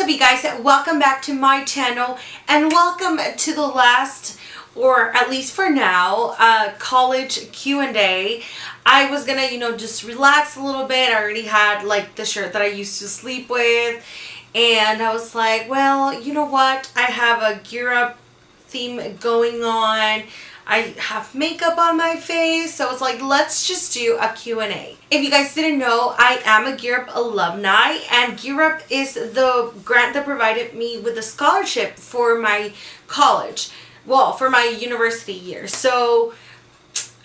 up, you guys? Welcome back to my channel and welcome to the last, or at least for now, college Q&A. I was gonna, just relax a little bit. I already had like the shirt that I used to sleep with, and I was like, well, you know what? I have a gear up theme going on. I have makeup on my face, so I was like, let's just do a Q&A. If you guys didn't know, I am a Gear Up alumni, and Gear Up is the grant that provided me with a scholarship for my college. Well, for my university year. So,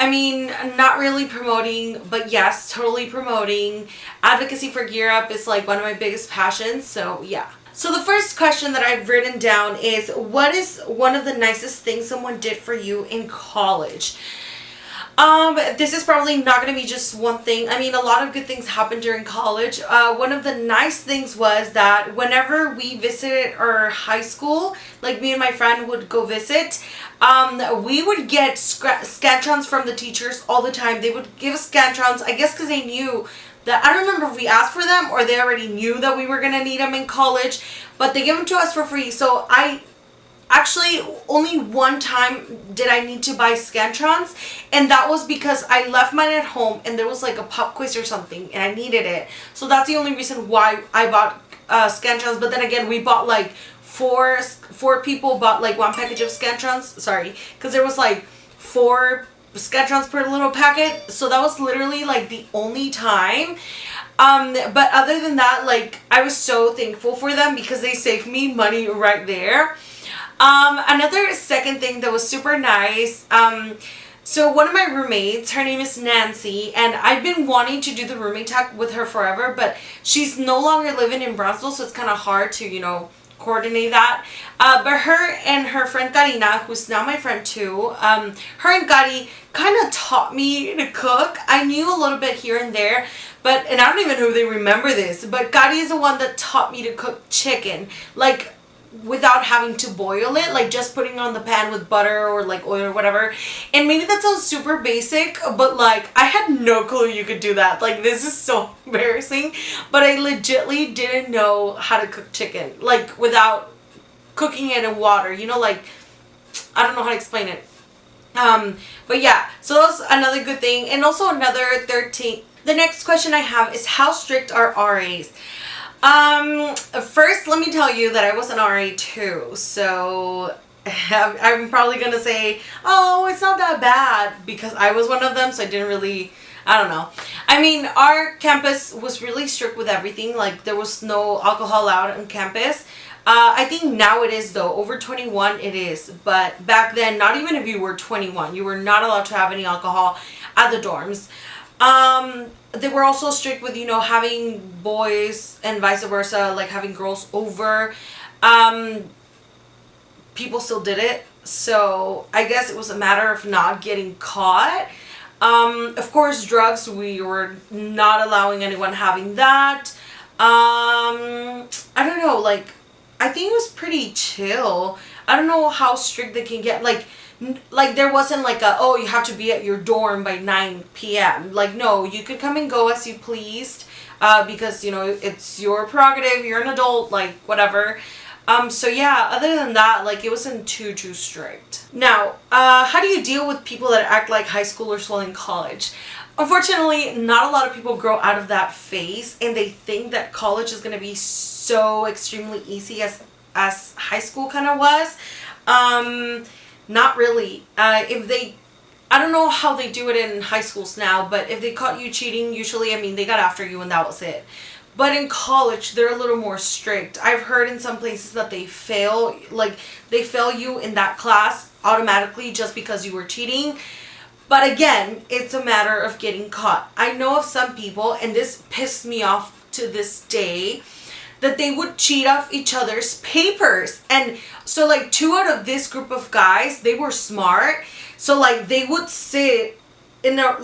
I mean, not really promoting, but yes, totally promoting. Advocacy for Gear Up is like one of my biggest passions, so yeah. So the first question that I've written down is, what is one of the nicest things someone did for you in college? This is probably not going to be just one thing. I mean, a lot of good things happened during college. One of the nice things was that whenever we visited our high school, like me and my friend would go visit, we would get scantrons from the teachers all the time. They would give us scantrons, I guess because they knew that, I don't remember if we asked for them or they already knew that we were going to need them in college, but they give them to us for free. So actually, only one time did I need to buy scantrons, and that was because I left mine at home and there was like a pop quiz or something and I needed it. So that's the only reason why I bought scantrons. But then again, we bought like four people bought like one package of scantrons. Sorry, because there was like 4 scantrons per little packet. So that was literally like the only time. But other than that, like, I was so thankful for them because they saved me money right there. Another second thing that was super nice, so one of my roommates, her name is Nancy, and I've been wanting to do the roommate tag with her forever, but she's no longer living in Brownsville, so it's kind of hard to, coordinate that. But her and her friend Karina, who's now my friend too, her and Kari kind of taught me to cook. I knew a little bit here and there, and I don't even know if they remember this, but Kari is the one that taught me to cook chicken, like, without having to boil it, like just putting on the pan with butter or like oil or whatever. And maybe that sounds super basic, but like I had no clue you could do that. Like, this is so embarrassing, but I legitly didn't know how to cook chicken, like without cooking it in water, like, I don't know how to explain it. But yeah, so that was another good thing. And also another 13, the next question I have is, how strict are RAs? First, let me tell you that I was an RA too, so I'm probably gonna say, oh, it's not that bad, because I was one of them, so I didn't really, I don't know. I mean, our campus was really strict with everything. Like, there was no alcohol allowed on campus. I think now it is though. Over 21 it is, but back then, not even if you were 21, you were not allowed to have any alcohol at the dorms. They were also strict with, having boys and vice versa, like having girls over. People still did it, so I guess it was a matter of not getting caught. Of course, drugs, we were not allowing anyone having that. I don't know, like, I think it was pretty chill. I don't know how strict they can get, like there wasn't like oh, you have to be at your dorm by 9 p.m. Like, no, you could come and go as you pleased, because, it's your prerogative, you're an adult, like, whatever. So yeah, other than that, like, it wasn't too strict. Now, how do you deal with people that act like high schoolers while in college? Unfortunately, not a lot of people grow out of that phase, and they think that college is going to be so extremely easy as high school kind of was. Not really. I don't know how they do it in high schools now, but if they caught you cheating, usually, I mean, they got after you and that was it. But in college, they're a little more strict. I've heard in some places that they fail you in that class automatically just because you were cheating. But again, it's a matter of getting caught. I know of some people, and this pissed me off to this day, that they would cheat off each other's papers. And so, like, 2 out of this group of guys, they were smart. So, like, they would sit in a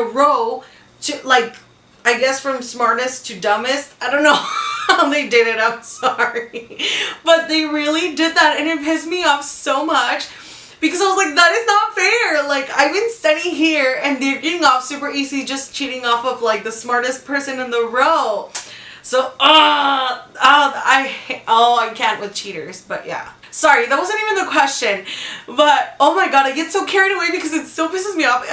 row to, like, I guess from smartest to dumbest. I don't know how they did it, I'm sorry. But they really did that, and it pissed me off so much. Because I was like, that is not fair. Like, I've been studying here and they're getting off super easy just cheating off of like the smartest person in the row. So, I can't with cheaters, but yeah. Sorry, that wasn't even the question. But, oh my god, I get so carried away because it still pisses me off.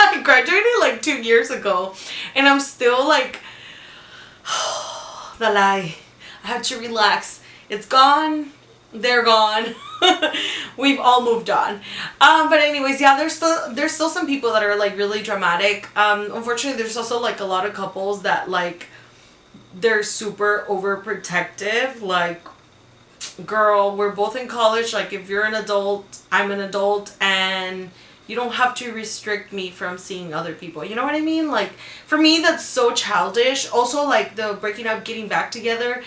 I graduated like 2 years ago, and I'm still like, the lie. I have to relax. It's gone. They're gone. We've all moved on. But anyways, yeah, there's still some people that are like really dramatic. Unfortunately, there's also like a lot of couples that like they're super overprotective. Like, girl, we're both in college. Like, if you're an adult, I'm an adult, and you don't have to restrict me from seeing other people. You know what I mean? Like, for me, that's so childish. Also, like, the breaking up, getting back together,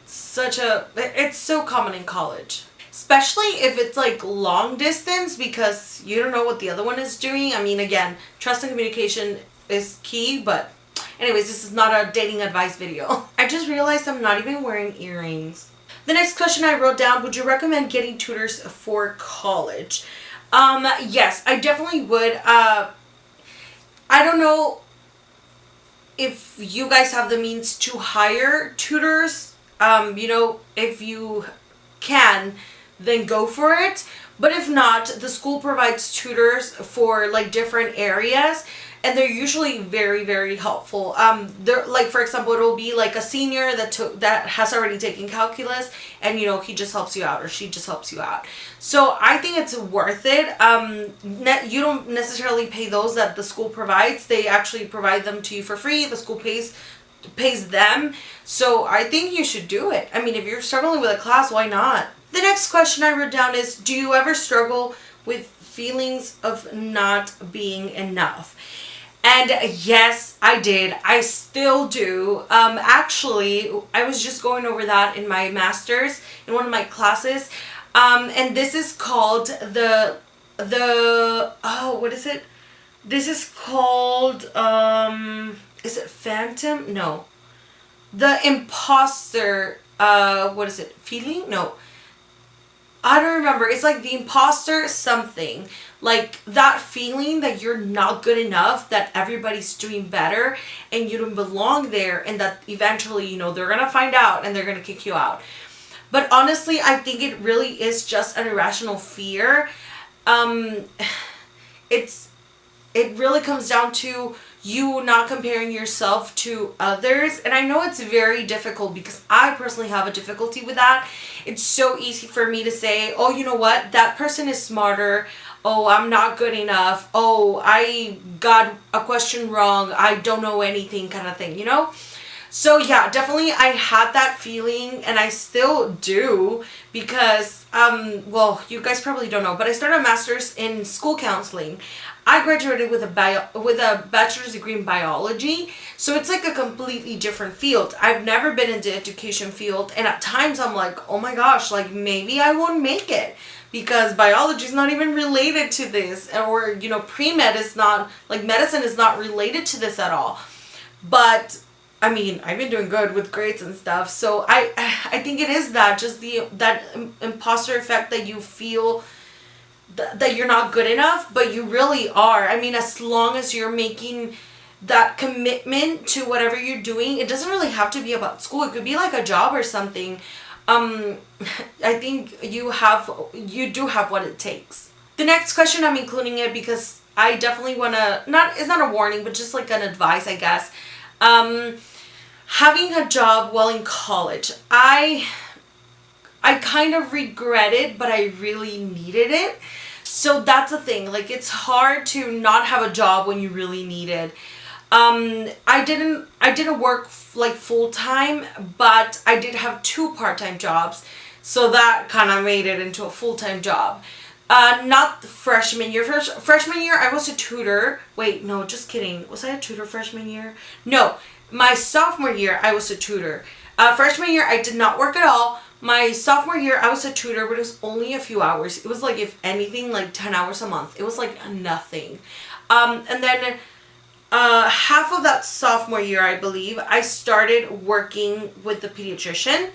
it's so common in college. Especially if it's, like, long distance, because you don't know what the other one is doing. I mean, again, trust and communication is key, but anyways, this is not a dating advice video. I just realized I'm not even wearing earrings. The next question I wrote down, would you recommend getting tutors for college? Yes, I definitely would. I don't know if you guys have the means to hire tutors. If you can, then go for it. But if not, the school provides tutors for like different areas, and they're usually very, very helpful. They're like, for example, it'll be like a senior that has already taken calculus, and he just helps you out, or she just helps you out. So I think it's worth it. You don't necessarily pay those that the school provides. They actually provide them to you for free. The school pays them. So I think you should do it. I mean, if you're struggling with a class, why not? The next question I wrote down is, do you ever struggle with feelings of not being enough? And yes, I did. I still do. Actually, I was just going over that in my master's in one of my classes. And this is called what is it? This is called, is it phantom? No. The imposter, what is it? Feeling? No. I don't remember. It's like the imposter something. Like that feeling that you're not good enough, that everybody's doing better and you don't belong there, and that eventually, they're going to find out and they're going to kick you out. But honestly, I think it really is just an irrational fear. It really comes down to you not comparing yourself to others. And I know it's very difficult because I personally have a difficulty with that. It's so easy for me to say, oh, you know what? That person is smarter. Oh, I'm not good enough. Oh, I got a question wrong. I don't know anything, kind of thing, So yeah, definitely I had that feeling, and I still do, because, you guys probably don't know, but I started a master's in school counseling. I graduated with a bachelor's degree in biology, so it's like a completely different field. I've never been in the education field, and at times I'm like, oh my gosh, like maybe I won't make it, because biology is not even related to this, or pre-med is not, like medicine is not related to this at all. But I mean, I've been doing good with grades and stuff, so I think it is that, just that imposter effect that you feel that you're not good enough, but you really are. I mean, as long as you're making that commitment to whatever you're doing, it doesn't really have to be about school. It could be like a job or something. I think you do have what it takes. The next question, I'm including it because I definitely want to, it's not a warning, but just like an advice, I guess. Having a job while in college, I kind of regret it, but I really needed it. So that's the thing. Like, it's hard to not have a job when you really need it. I didn't work like full time, but I did have 2 part-time jobs. So that kind of made it into a full-time job. Not freshman year. Freshman year, I was a tutor. Wait, no, just kidding. Was I a tutor freshman year? No, my sophomore year, I was a tutor. Freshman year, I did not work at all. My sophomore year, I was a tutor, but it was only a few hours. It was like, if anything, like 10 hours a month. It was like nothing. And then half of that sophomore year, I believe, I started working with the pediatrician.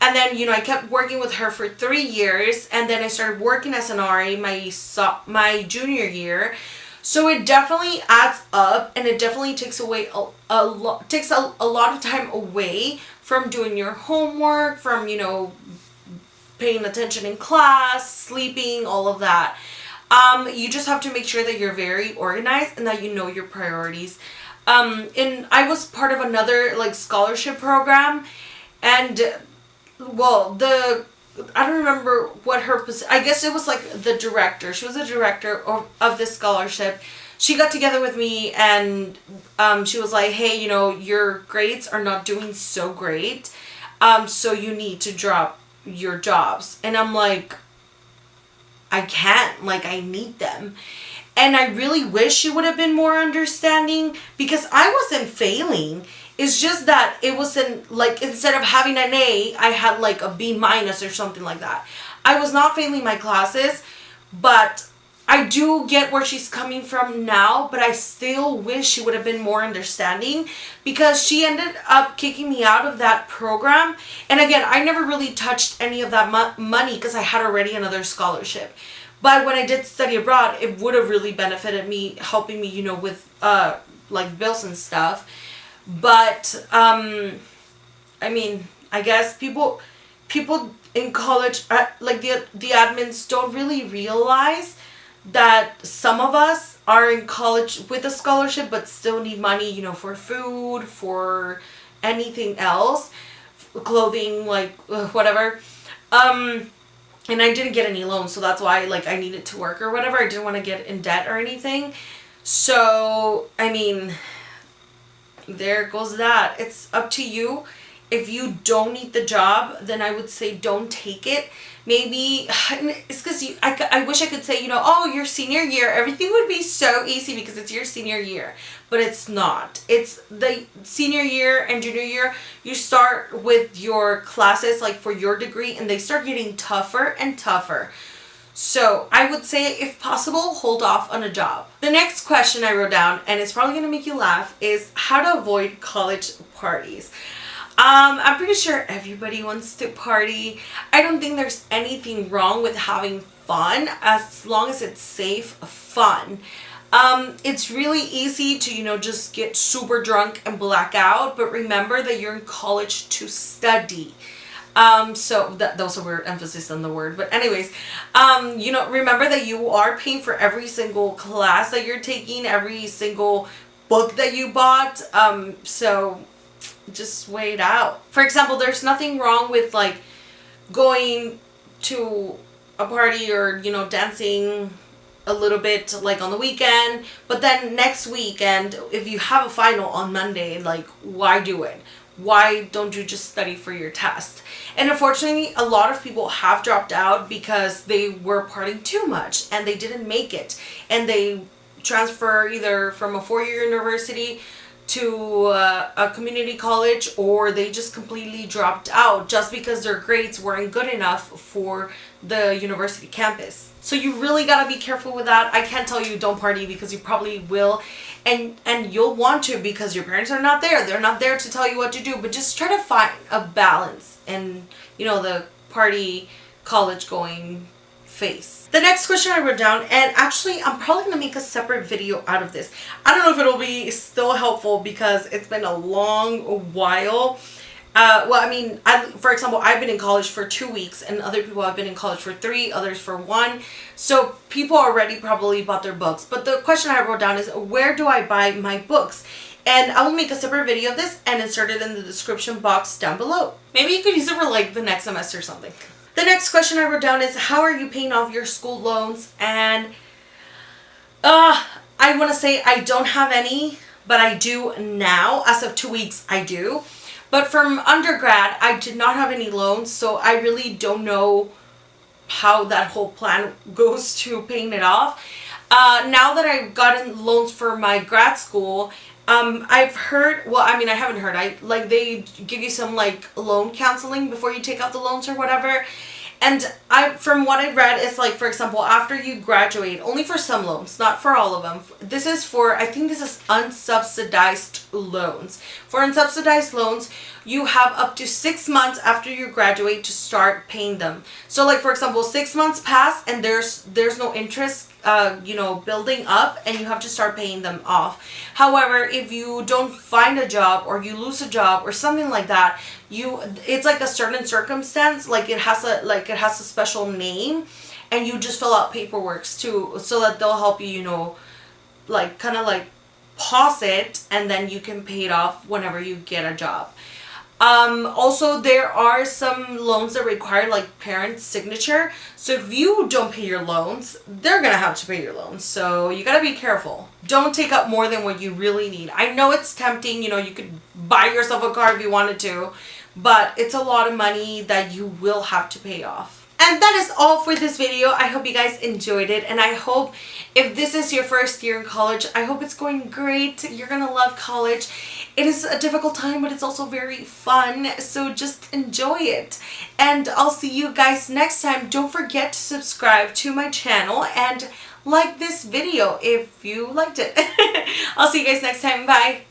And then, I kept working with her for 3 years. And then I started working as an RA my junior year. So it definitely adds up, and it definitely takes away a lot, takes a lot of time away from doing your homework, from, paying attention in class, sleeping, all of that. You just have to make sure that you're very organized and that you know your priorities. And I was part of another like scholarship program, and well, I don't remember what her position. I guess it was like the director. She was a director of this scholarship. She got together with me, and she was like, "Hey, your grades are not doing so great, so you need to drop your jobs." And I'm like, I can't. Like, I need them. And I really wish she would have been more understanding, because I wasn't failing. It's just that it wasn't like, instead of having an A, I had like a B minus or something like that. I was not failing my classes, but I do get where she's coming from now, but I still wish she would have been more understanding, because she ended up kicking me out of that program. And again, I never really touched any of that money because I had already another scholarship. But when I did study abroad, it would have really benefited me, helping me, with like bills and stuff. But I mean, I guess people in college, like the admins, don't really realize that some of us are in college with a scholarship but still need money, for food, for anything else, clothing, like whatever. And I didn't get any loans, so that's why like I needed to work or whatever. I didn't want to get in debt or anything. So, I mean, there goes that. It's up to you. If you don't need the job, then I would say don't take it. Maybe it's because I wish I could say, oh, your senior year, everything would be so easy because it's your senior year. But it's not. It's the senior year and junior year. You start with your classes, like for your degree, and they start getting tougher and tougher. So I would say, if possible, hold off on a job. The next question I wrote down, and it's probably going to make you laugh, is how to avoid college parties. I'm pretty sure everybody wants to party. I don't think there's anything wrong with having fun, as long as it's safe fun. It's really easy to, just get super drunk and black out, but remember that you're in college to study. So that was a weird emphasis on the word, but anyways, remember that you are paying for every single class that you're taking, every single book that you bought. So just weigh it out. For example, there's nothing wrong with like going to a party or, dancing a little bit like on the weekend, but then next weekend, if you have a final on Monday, like, why do it? Why don't you just study for your test? And unfortunately, a lot of people have dropped out because they were partying too much and they didn't make it, and they transfer either from a 4-year university to a community college, or they just completely dropped out just because their grades weren't good enough for the university campus. So you really got to be careful with that. I can't tell you don't party, because you probably will, and you'll want to, because your parents are not there. They're not there to tell you what to do, but just try to find a balance in, the party college going phase. The next question I wrote down, and actually I'm probably going to make a separate video out of this. I don't know if it'll be still helpful because it's been a long while. For example, I've been in college for 2 weeks, and other people have been in college for 3, others for 1. So people already probably bought their books. But the question I wrote down is, where do I buy my books? And I will make a separate video of this and insert it in the description box down below. Maybe you could use it for like the next semester or something. The next question I wrote down is, how are you paying off your school loans? And I want to say I don't have any, but I do now. As of 2 weeks, I do. But from undergrad, I did not have any loans, so I really don't know how that whole plan goes to paying it off. Now that I've gotten loans for my grad school, I've heard, I haven't heard, they give you some like loan counseling before you take out the loans or whatever. And from what I've read, it's like, for example, after you graduate, only for some loans, not for all of them. I think this is unsubsidized loans. For unsubsidized loans, you have up to 6 months after you graduate to start paying them. So like for example, 6 months pass and there's no interest building up, and you have to start paying them off. However, if you don't find a job or you lose a job or something like that, it's like a certain circumstance, like it has a special name, and you just fill out paperwork too, so that they'll help you, like kind of like pause it, and then you can pay it off whenever you get a job. Also, there are some loans that require like parents' signature. So if you don't pay your loans, they're gonna have to pay your loans. So you gotta be careful. Don't take up more than what you really need. I know it's tempting, you could buy yourself a car if you wanted to, but it's a lot of money that you will have to pay off. And that is all for this video. I hope you guys enjoyed it, and I hope if this is your first year in college, I hope it's going great. You're gonna love college. It is a difficult time, but it's also very fun, so just enjoy it. And I'll see you guys next time. Don't forget to subscribe to my channel and like this video if you liked it. I'll see you guys next time. Bye.